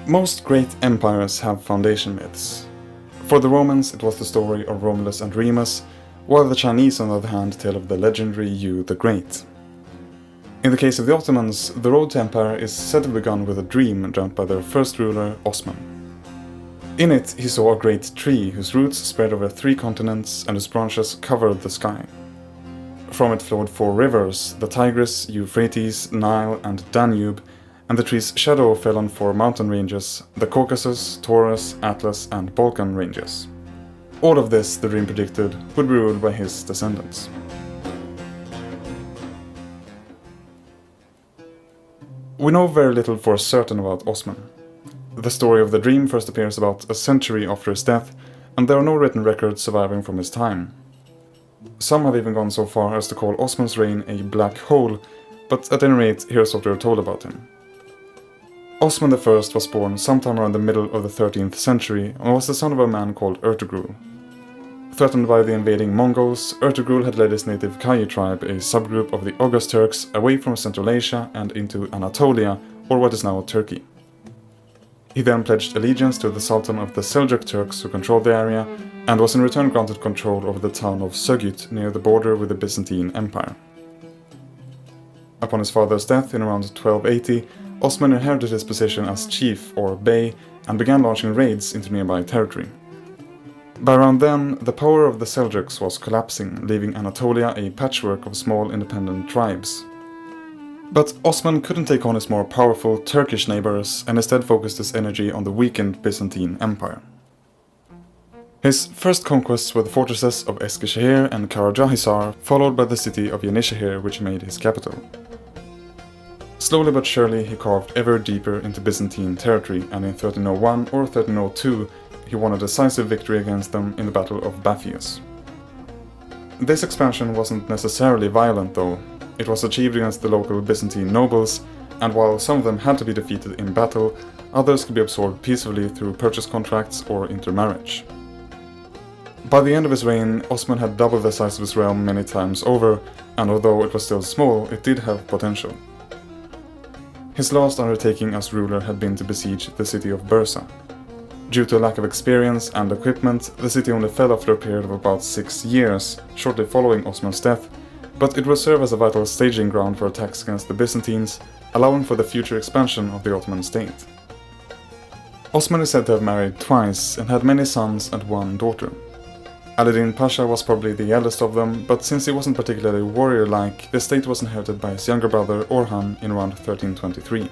Most great empires have foundation myths. For the Romans, it was the story of Romulus and Remus, while the Chinese, on the other hand, tell of the legendary Yu the Great. In the case of the Ottomans, the road to empire is said to have begun with a dream dreamt by their first ruler, Osman. In it, he saw a great tree whose roots spread over 3 continents and whose branches covered the sky. From it flowed 4 rivers, the Tigris, Euphrates, Nile, and Danube, and the tree's shadow fell on 4 mountain ranges, the Caucasus, Taurus, Atlas, and Balkan ranges. All of this, the dream predicted, would be ruled by his descendants. We know very little for certain about Osman. The story of the dream first appears about a century after his death, and there are no written records surviving from his time. Some have even gone so far as to call Osman's reign a black hole, but at any rate, here's what we are told about him. Osman I was born sometime around the middle of the 13th century and was the son of a man called Ertugrul. Threatened by the invading Mongols, Ertugrul had led his native Kayı tribe, a subgroup of the Oghuz Turks, away from Central Asia and into Anatolia, or what is now Turkey. He then pledged allegiance to the Sultan of the Seljuk Turks who controlled the area, and was in return granted control over the town of Söğüt near the border with the Byzantine Empire. Upon his father's death in around 1280, Osman inherited his position as chief, or bey, and began launching raids into nearby territory. By around then, the power of the Seljuks was collapsing, leaving Anatolia a patchwork of small independent tribes. But Osman couldn't take on his more powerful Turkish neighbors and instead focused his energy on the weakened Byzantine Empire. His first conquests were the fortresses of Eskişehir and Karacahisar, followed by the city of Yenişehir, which he made his capital. Slowly but surely, he carved ever deeper into Byzantine territory, and in 1301 or 1302, he won a decisive victory against them in the Battle of Baphius. This expansion wasn't necessarily violent though. It was achieved against the local Byzantine nobles, and while some of them had to be defeated in battle, others could be absorbed peacefully through purchase contracts or intermarriage. By the end of his reign, Osman had doubled the size of his realm many times over, and although it was still small, it did have potential. His last undertaking as ruler had been to besiege the city of Bursa. Due to a lack of experience and equipment, the city only fell after a period of about 6 years, shortly following Osman's death, but it would serve as a vital staging ground for attacks against the Byzantines, allowing for the future expansion of the Ottoman state. Osman is said to have married twice and had many sons and 1 daughter. Alidin Pasha was probably the eldest of them, but since he wasn't particularly warrior-like, the state was inherited by his younger brother Orhan in around 1323.